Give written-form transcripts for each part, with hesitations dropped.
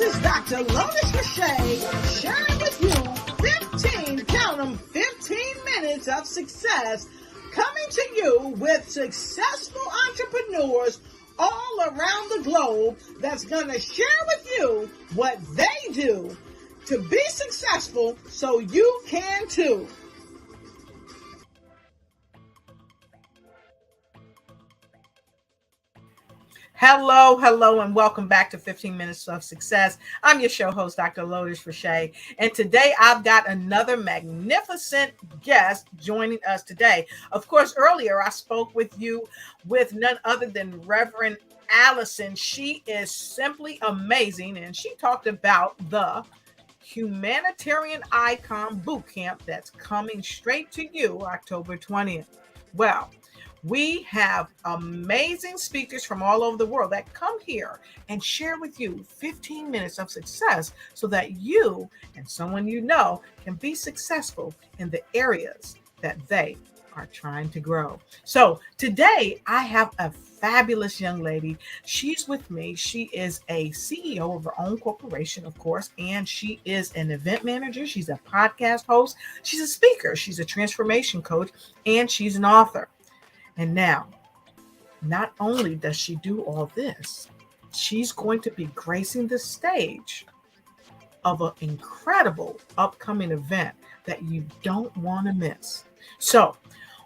is Dr. Lotus Riché sharing with you 15 minutes of success, coming to you with successful entrepreneurs all around the globe that's going to share with you what they do to be successful so you can too. Hello, and welcome back to 15 Minutes of Success. I'm your show host, Dr. Lotus Riché, and today I've got another magnificent guest joining us today. Of course, earlier I spoke with you with none other than Reverend Allison. She is simply amazing, and she talked about the Humanitarian Icon Bootcamp that's coming straight to you October 20th. Well, we have amazing speakers from all over the world that come here and share with you 15 minutes of success so that you and someone you know can be successful in the areas that they are trying to grow. So today I have a fabulous young lady. She's with me. She is a CEO of her own corporation, of course, and she is an event manager. She's a podcast host. She's a speaker. She's a transformation coach, and she's an author. And now, not only does she do all this, she's going to be gracing the stage of an incredible upcoming event that you don't want to miss. So,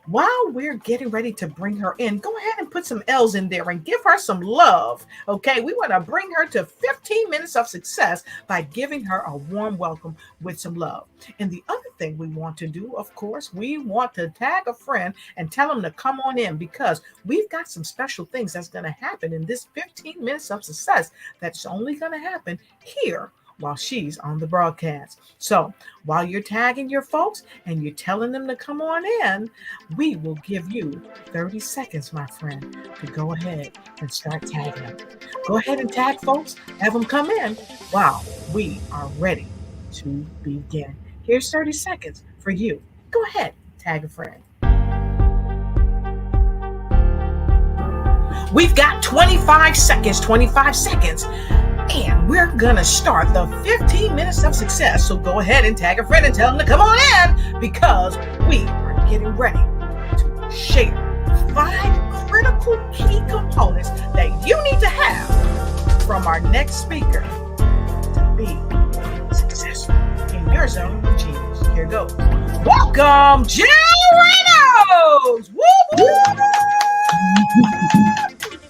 while we're getting ready to bring her in, go ahead and put some L's in there and give her some love. Okay, we want to bring her to 15 minutes of success by giving her a warm welcome with some love. And the other thing we want to do, of course, we want to tag a friend and tell them to come on in, because we've got some special things that's going to happen in this 15 minutes of success that's only going to happen here while she's on the broadcast. So while you're tagging your folks and you're telling them to come on in, we will give you 30 seconds, my friend, to go ahead and start tagging them. Go ahead and tag folks, have them come in while we are ready to begin. Here's 30 seconds for you. Go ahead, tag a friend. We've got 25 seconds. And we're going to start the 15 minutes of success. So go ahead and tag a friend and tell them to come on in, because we are getting ready to share 5 critical key components that you need to have from our next speaker to be successful in your zone of genius. Here goes. Welcome, Jill Reynolds! Woo,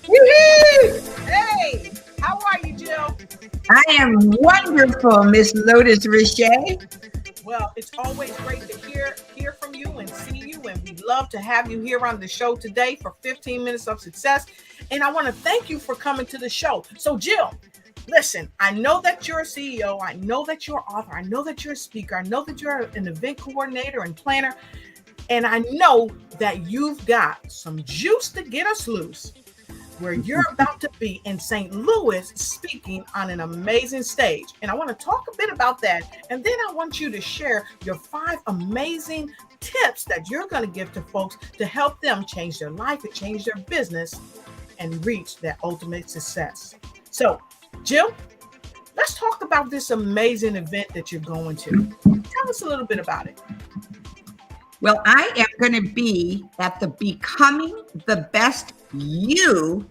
woo! Hey! How are you, Jill? I am wonderful, Miss Lotus Riché. Well, it's always great to hear from you and see you, and we love to have you here on the show today for 15 minutes of success. And I want to thank you for coming to the show. So, Jill, listen, I know that you're a CEO. I know that you're an author. I know that you're a speaker. I know that you're an event coordinator and planner. And I know that you've got some juice to get us loose, where you're about to be in St. Louis speaking on an amazing stage. And I want to talk a bit about that. And then I want you to share your 5 amazing tips that you're going to give to folks to help them change their life and change their business and reach that ultimate success. So, Jill, let's talk about this amazing event that you're going to. Tell us a little bit about it. Well, I am going to be at the Becoming the Best You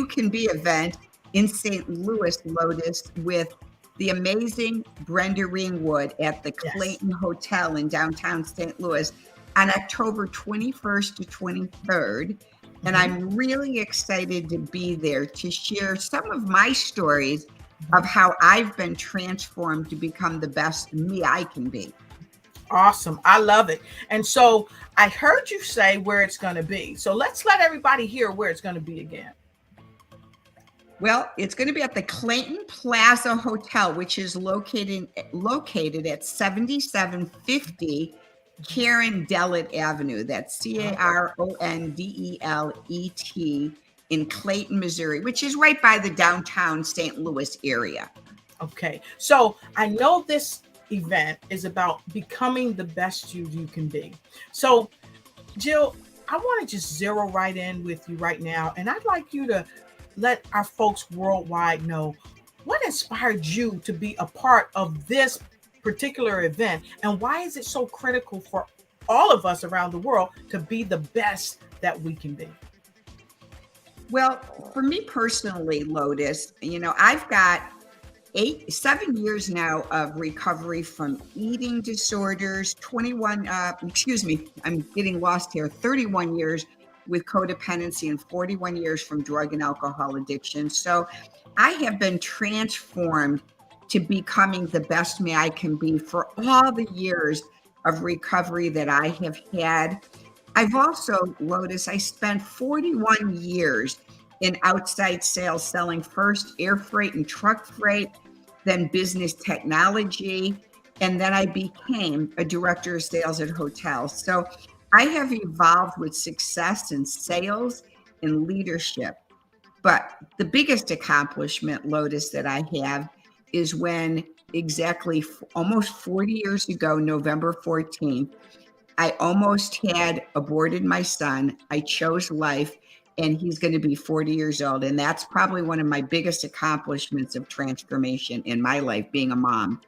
Can Be event in St. Louis, Lotus, with the amazing Brenda Ringwood at the Clayton Hotel in downtown St. Louis on October 21st to 23rd. And I'm really excited to be there to share some of my stories of how I've been transformed to become the best me I can be. Awesome. I love it. And so I heard you say where it's going to be. So let's let everybody hear where it's going to be again. Well, it's going to be at the Clayton Plaza Hotel, which is located at 7750 Carondelet Avenue. That's Carondelet in Clayton, Missouri, which is right by the downtown St. Louis area. Okay. So I know this event is about becoming the best you can be. So, Jill, I want to just zero right in with you right now. And I'd like you to let our folks worldwide know what inspired you to be a part of this particular event? And why is it so critical for all of us around the world to be the best that we can be? Well, for me personally, Lotus, I've got 7 years now of recovery from eating disorders, 21, excuse me, I'm getting lost here, 31 years with codependency and 41 years from drug and alcohol addiction. So I have been transformed to becoming the best me I can be for all the years of recovery that I have had. I've also, Lotus, I spent 41 years in outside sales, selling first air freight and truck freight, then business technology, and then I became a director of sales at hotels. So I have evolved with success in sales and leadership. But the biggest accomplishment, Lotus, that I have is when exactly almost 40 years ago, November 14th, I almost had aborted my son. I chose life, and he's going to be 40 years old. And that's probably one of my biggest accomplishments of transformation in my life, being a mom.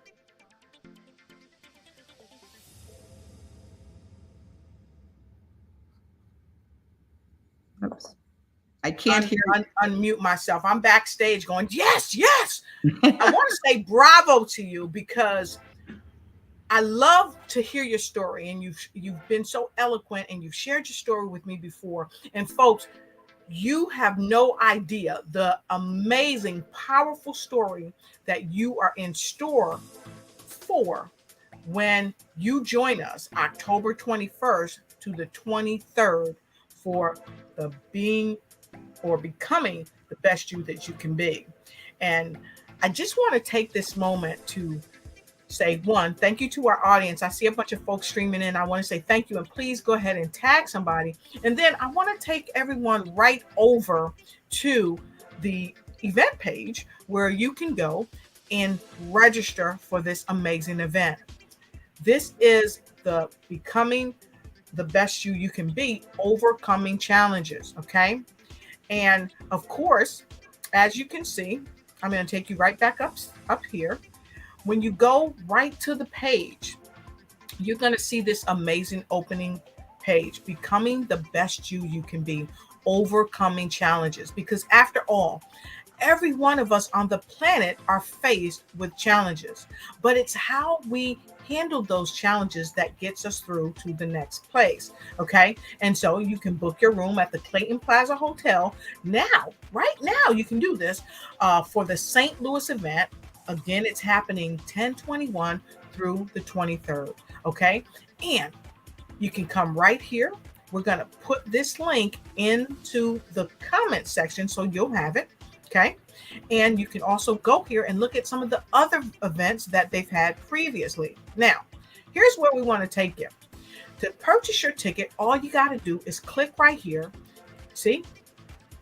Oops. I can't hear. Unmute myself. I'm backstage going, yes, yes. I want to say bravo to you because I love to hear your story, and you've been so eloquent, and you've shared your story with me before. And folks, you have no idea the amazing, powerful story that you are in store for when you join us October 21st to the 23rd for the being or becoming the best you that you can be. And I just want to take this moment to say, one, thank you to our audience. I see a bunch of folks streaming in. I want to say thank you, and please go ahead and tag somebody. And then I want to take everyone right over to the event page where you can go and register for this amazing event. This is the Becoming the Best You Can Be, Overcoming Challenges, okay? And of course, as you can see, I'm going to take you right back up here. When you go right to the page, you're going to see this amazing opening page, Becoming the Best You Can Be, Overcoming Challenges. Because after all, every one of us on the planet are faced with challenges, but it's how we handle those challenges that gets us through to the next place. Okay. And so you can book your room at the Clayton Plaza Hotel now, right now, you can do this for the St. Louis event. Again, it's happening 10/21 through the 23rd. Okay. And you can come right here. We're going to put this link into the comment section so you'll have it. Okay. And you can also go here and look at some of the other events that they've had previously. Now, here's where we want to take you. To purchase your ticket, all you got to do is click right here. See?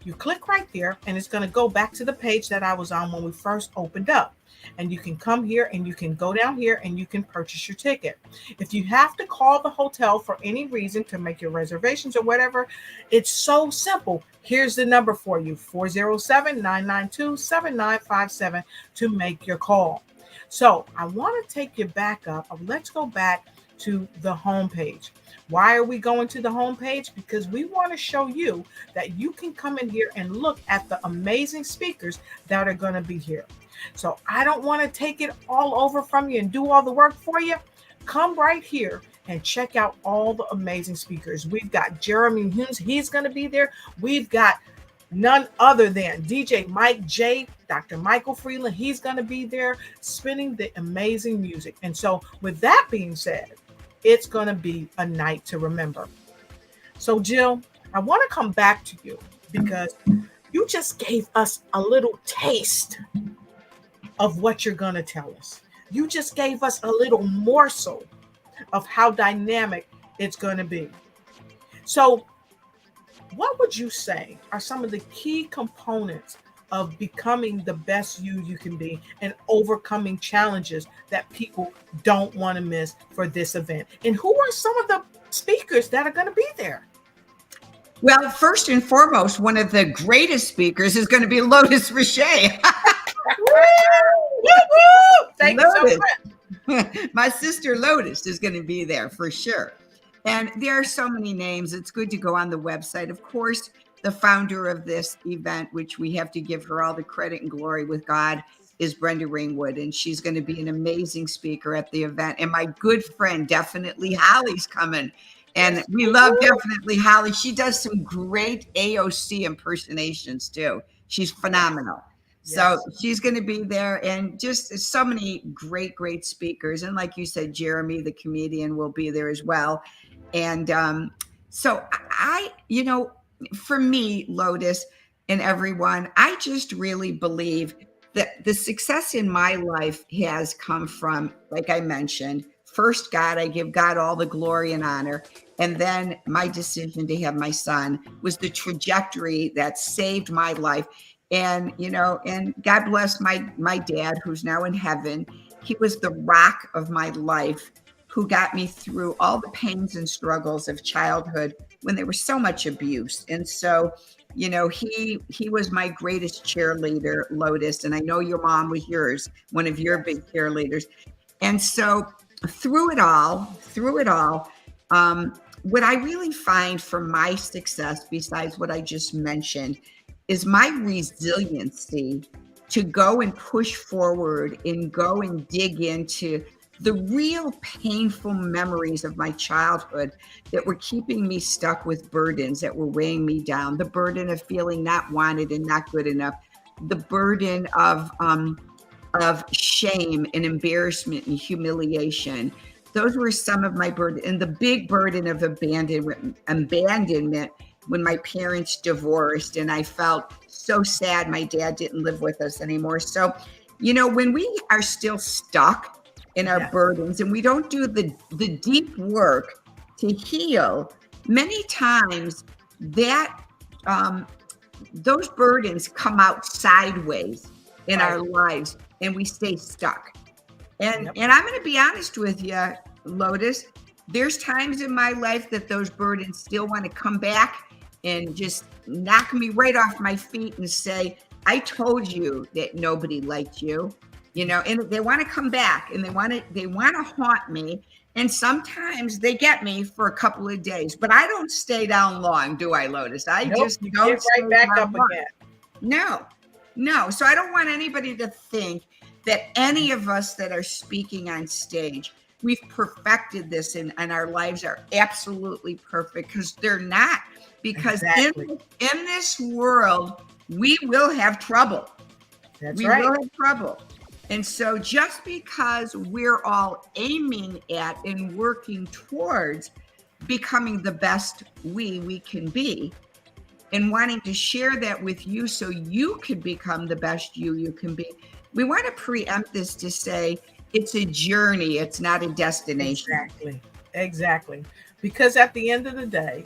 You click right there, and it's going to go back to the page that I was on when we first opened up. And you can come here and you can go down here and you can purchase your ticket. If you have to call the hotel for any reason to make your reservations or whatever, it's so simple. Here's the number for you, 407-992-7957 to make your call. So I want to take you back up. Let's go back to the home page. Why are we going to the home page? Because we want to show you that you can come in here and look at the amazing speakers that are going to be here. So I don't want to take it all over from you and do all the work for you. Come right here and check out all the amazing speakers. We've got Jeremy Humes. He's going to be there. We've got none other than DJ Mike J, Dr. Michael Freeland. He's going to be there spinning the amazing music. And so with that being said, it's going to be a night to remember. So Jill, I want to come back to you because you just gave us a little taste of what you're going to tell us. You just gave us a little morsel of how dynamic it's going to be. So what would you say are some of the key components of becoming the best you can be and overcoming challenges that people don't want to miss for this event? And who are some of the speakers that are going to be there? Well, first and foremost, one of the greatest speakers is going to be Lotus Riché. Woo, woo. Thank you so Lotus. much. My sister Lotus is going to be there for sure. And there are so many names. It's good to go on the website. Of course, the founder of this event, which we have to give her all the credit and glory with God, is Brenda Ringwood. And she's going to be an amazing speaker at the event. And my good friend, definitely Holly's coming. And Yes. we love definitely Holly. She does some great AOC impersonations too. She's phenomenal. So Yes. she's going to be there, and just so many great speakers. And like you said, Jeremy, the comedian, will be there as well. And so for me, Lotus and everyone, I just really believe that the success in my life has come from, like I mentioned, first God. I give God all the glory and honor. And then my decision to have my son was the trajectory that saved my life. And and God bless my dad, who's now in heaven. He was the rock of my life, who got me through all the pains and struggles of childhood when there was so much abuse. And so he was my greatest cheerleader, Lotus. And I know your mom was yours, one of your big cheerleaders. And so through it all, what I really find for my success, besides what I just mentioned, is my resiliency to go and push forward and go and dig into the real painful memories of my childhood that were keeping me stuck with burdens that were weighing me down. The burden of feeling not wanted and not good enough. The burden of shame and embarrassment and humiliation. Those were some of my burden, and the big burden of abandonment when my parents divorced, and I felt so sad my dad didn't live with us anymore. So, when we are still stuck in our burdens and we don't do the deep work to heal, many times that those burdens come out sideways in our lives, and we stay stuck. And I'm going to be honest with you, Lotus. There's times in my life that those burdens still want to come back and just knock me right off my feet and say, I told you that nobody liked you, and they want to come back, and they want to haunt me. And sometimes they get me for a couple of days, but I don't stay down long, do I, Lotus? I just You don't get right back up long. again. No. So I don't want anybody to think that any of us that are speaking on stage, we've perfected this and our lives are absolutely perfect, because they're not. Because in this world, we will have trouble. We will have trouble. And so just because we're all aiming at and working towards becoming the best we can be, and wanting to share that with you so you could become the best you can be, we want to preempt this to say it's a journey, it's not a destination. Exactly. Because at the end of the day,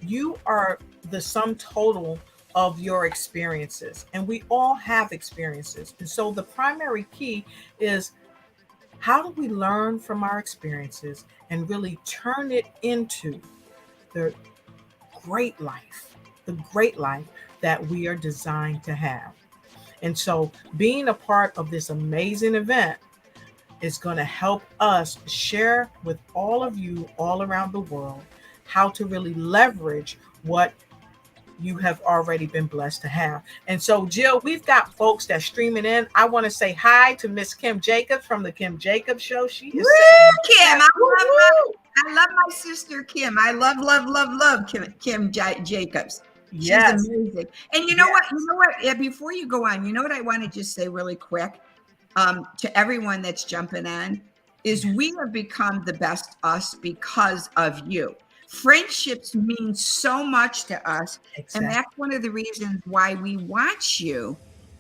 you are the sum total of your experiences, and we all have experiences. And so the primary key is, how do we learn from our experiences and really turn it into the great life, that we are designed to have? And so being a part of this amazing event is going to help us share with all of you all around the world how to really leverage what you have already been blessed to have. And so, Jill, we've got folks that's streaming in. I want to say hi to Miss Kim Jacobs from the Kim Jacobs Show. She is Kim. I love my sister Kim. I love Kim Jacobs. She's amazing. And you know what? Yeah, before you go on, what I want to just say really quick to everyone that's jumping on is, we have become the best us because of you. Friendships mean so much to us. And that's one of the reasons why we want you,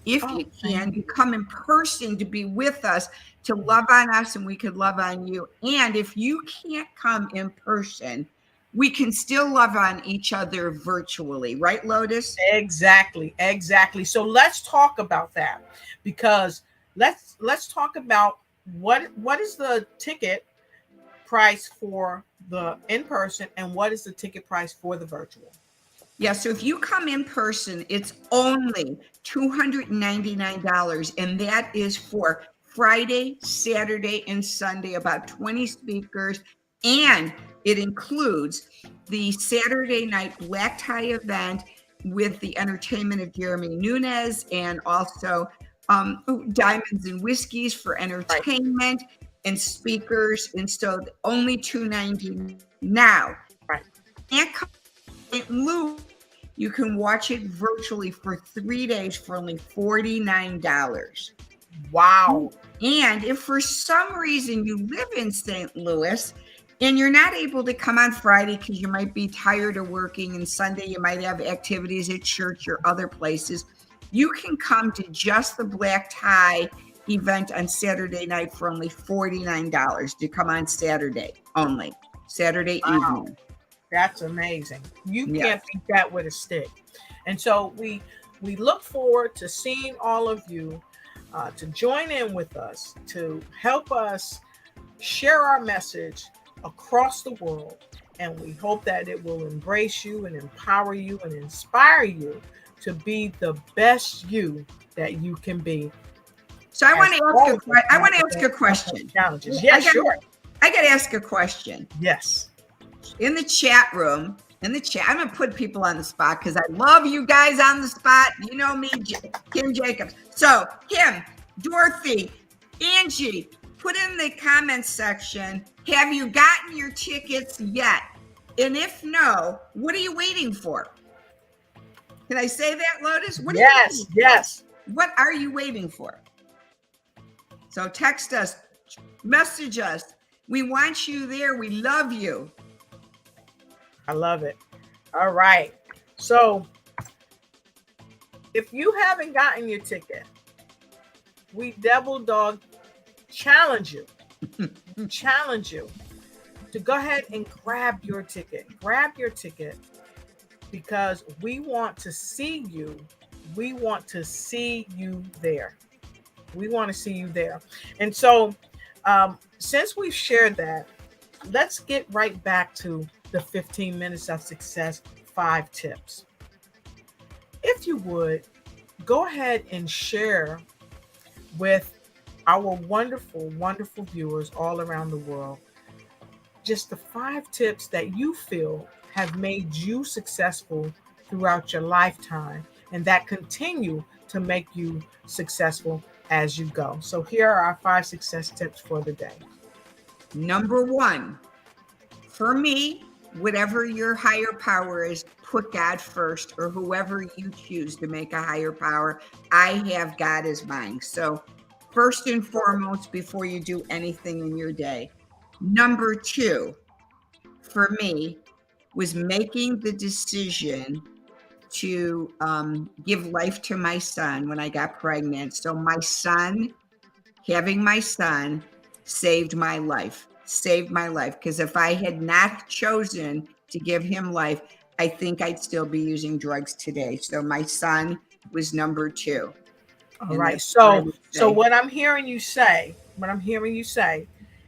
if you can, to come in person to be with us, to love on us, and we could love on you. And if you can't come in person, we can still love on each other virtually, right, Lotus? Exactly. So let's talk about that, because let's talk about what is the ticket price for the in-person, and what is the ticket price for the virtual? Yeah, so if you come in person, it's only $299, and that is for Friday, Saturday, and Sunday, about 20 speakers, and it includes the Saturday night black tie event with the entertainment of Jeremy Nunez, and also Diamonds and Whiskeys for entertainment and speakers, and so only $290 now. Right. And St. Louis, you can watch it virtually for 3 days for only $49. Wow. And if for some reason you live in St. Louis and you're not able to come on Friday because you might be tired of working, and Sunday you might have activities at church or other places, you can come to just the black tie event on Saturday night for only $49 to come on Saturday only, Saturday evening. That's amazing. You can't beat that with a stick. And so we look forward to seeing all of you to join in with us, to help us share our message across the world. And we hope that it will embrace you and empower you and inspire you to be the best you that you can be. So I want to ask a question. Challenges. Yes, sure. I got to ask a question. Yes. In the chat room, I'm going to put people on the spot because I love you guys on the spot. You know me, Kim Jacobs. So Kim, Dorothy, Angie, put in the comments section, have you gotten your tickets yet? And if no, what are you waiting for? Can I say that, Lotus? Yes. What are you waiting for? So text us, message us. We want you there. We love you. I love it. All right. So if you haven't gotten your ticket, we Devil Dog challenge you to go ahead and grab your ticket. Grab your ticket because we want to see you. We want to see you there. We want to see you there. And so since we've shared that, let's get right back to the 15 minutes of success 5 tips. If you would, go ahead and share with our wonderful, wonderful viewers all around the world just the 5 tips that you feel have made you successful throughout your lifetime and that continue to make you successful as you go. So here are our 5 success tips for the day. Number 1, for me, whatever your higher power is, put God first, or whoever you choose to make a higher power. I have God as mine. So first and foremost, before you do anything in your day. Number 2, for me, was making the decision to give life to my son when I got pregnant. So having my son saved my life. Because if I had not chosen to give him life, I think I'd still be using drugs today. So my son was number 2. All right. So what I'm hearing you say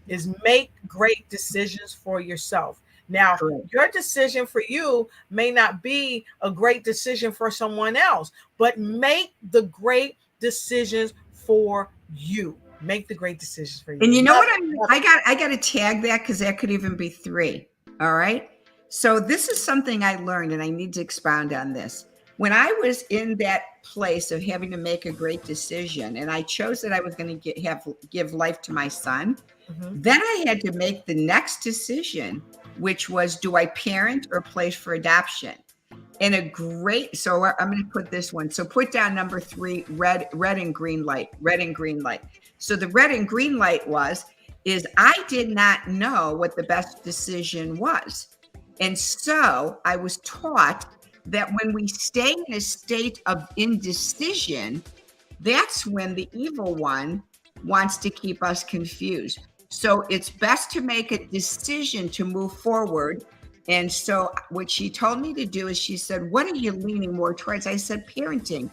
is make great decisions for yourself. Now, your decision for you may not be a great decision for someone else, but make the great decisions for you. Make the great decisions for you. And you know what I got to tag that because that could even be 3. All right. So this is something I learned, and I need to expound on this. When I was in that place of having to make a great decision, and I chose that I was going to give life to my son, then I had to make the next decision, which was, do I parent or place for adoption? And so I'm going to put this one. So put down number 3, red and green light. So the red and green light is I did not know what the best decision was. And so I was taught that when we stay in a state of indecision, that's when the evil one wants to keep us confused. So it's best to make a decision to move forward. And so what she told me to do is she said, what are you leaning more towards? I said, parenting.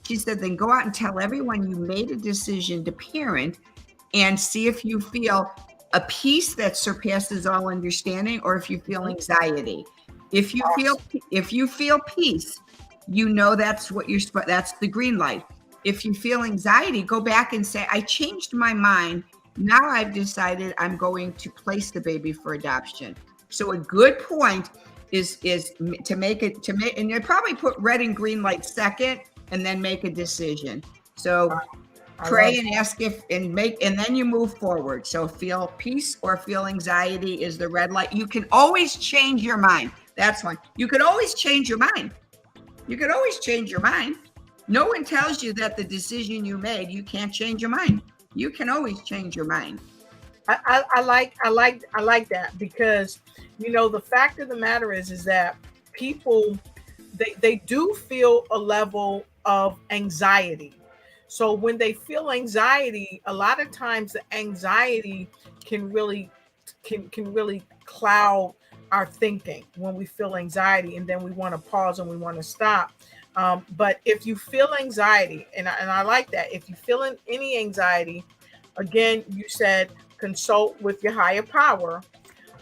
She said, then go out and tell everyone you made a decision to parent and see if you feel a peace that surpasses all understanding or if you feel anxiety. If you feel peace, you know that's the green light. If you feel anxiety, go back and say, I changed my mind. Now I've decided I'm going to place the baby for adoption. So a good point is to make, and you probably put red and green light second, and then make a decision. So pray and ask and then you move forward. So feel peace or feel anxiety is the red light. You can always change your mind. That's one. You can always change your mind. You can always change your mind. No one tells you that the decision you made, you can't change your mind. You can always change your mind. I like that, because the fact of the matter is that people they do feel a level of anxiety. So when they feel anxiety, a lot of times the anxiety can really cloud our thinking when we feel anxiety, and then we want to pause and we want to stop. But if you feel anxiety, and I like that, if you feel any anxiety, again, you said consult with your higher power.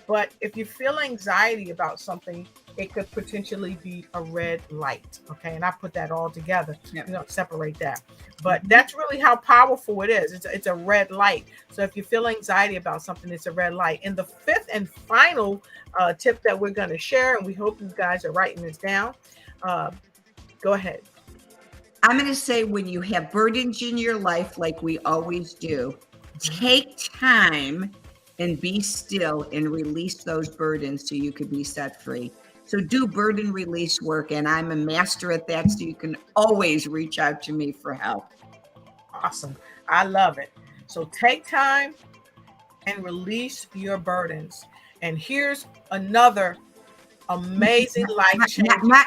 But if you feel anxiety about something, it could potentially be a red light. Okay. And I put that all together, separate that. But that's really how powerful it is. It's a red light. So if you feel anxiety about something, it's a red light. And the fifth and final tip that we're going to share, and we hope you guys are writing this down. Go ahead. I'm going to say, when you have burdens in your life, like we always do, take time and be still and release those burdens so you can be set free. So do burden release work, and I'm a master at that. So you can always reach out to me for help. Awesome. I love it. So take time and release your burdens. And here's another amazing life change. Not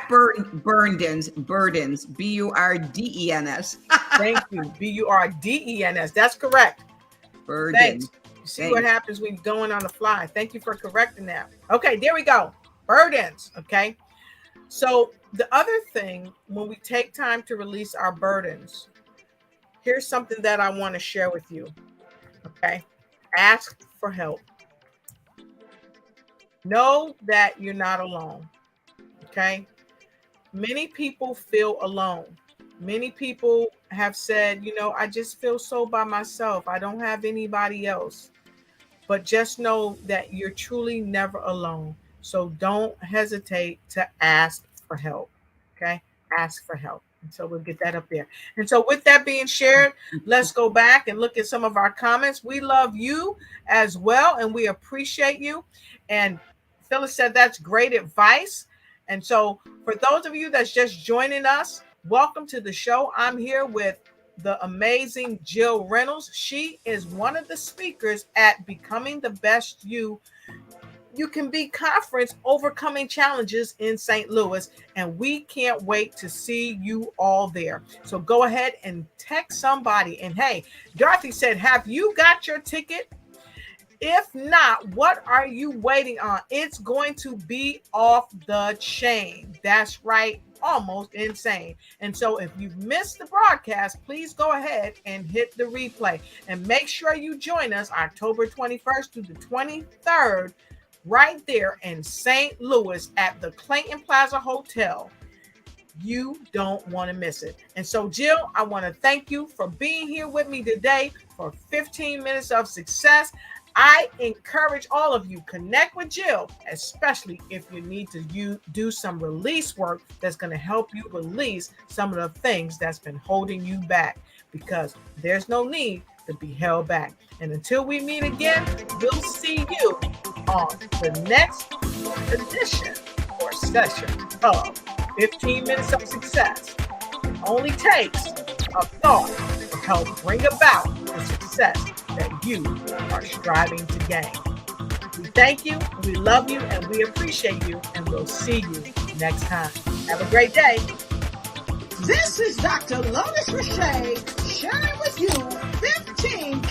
burdens, burdens. Thank you. burdens. That's correct. Burdens. Thanks. See what happens when you're going on the fly. Thank you for correcting that. Okay, there we go. Burdens. Okay. So the other thing, when we take time to release our burdens, here's something that I want to share with you. Okay. Ask for help. Know that you're not alone. Okay. Many people feel alone. Many people have said, I just feel so by myself. I don't have anybody else. But just know that you're truly never alone. So don't hesitate to ask for help. Okay? Ask for help. And so we'll get that up there. And so with that being shared, let's go back and look at some of our comments. We love you as well, and we appreciate you. And Phyllis said that's great advice. And so for those of you that's just joining us, welcome to the show. I'm here with the amazing Jill Reynolds. She is one of the speakers at Becoming the Best You Can Be conference, Overcoming Challenges in St. Louis. And we can't wait to see you all there. So go ahead and text somebody. And hey, Dorothy said, have you got your ticket? If not, what are you waiting on? It's going to be off the chain. That's right. Almost insane. And so if you've missed the broadcast, please go ahead and hit the replay, and make sure you join us October 21st through the 23rd right there in St. Louis at the Clayton Plaza Hotel. You don't want to miss it. And so, Jill, I want to thank you for being here with me today for 15 minutes of success. I encourage all of you, connect with Jill, especially if you need to do some release work that's going to help you release some of the things that's been holding you back, because there's no need to be held back. And until we meet again, we'll see you on the next edition or session of 15 Minutes of Success. It only takes a thought to help bring about the success that you are striving to gain. We thank you, we love you, and we appreciate you, and we'll see you next time. Have a great day. This is Dr. Lotus Riché sharing with you 15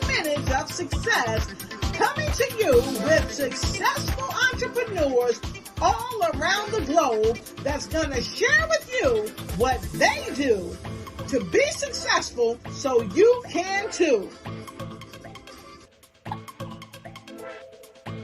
minutes of success, coming to you with successful entrepreneurs all around the globe that's going to share with you what they do to be successful so you can too.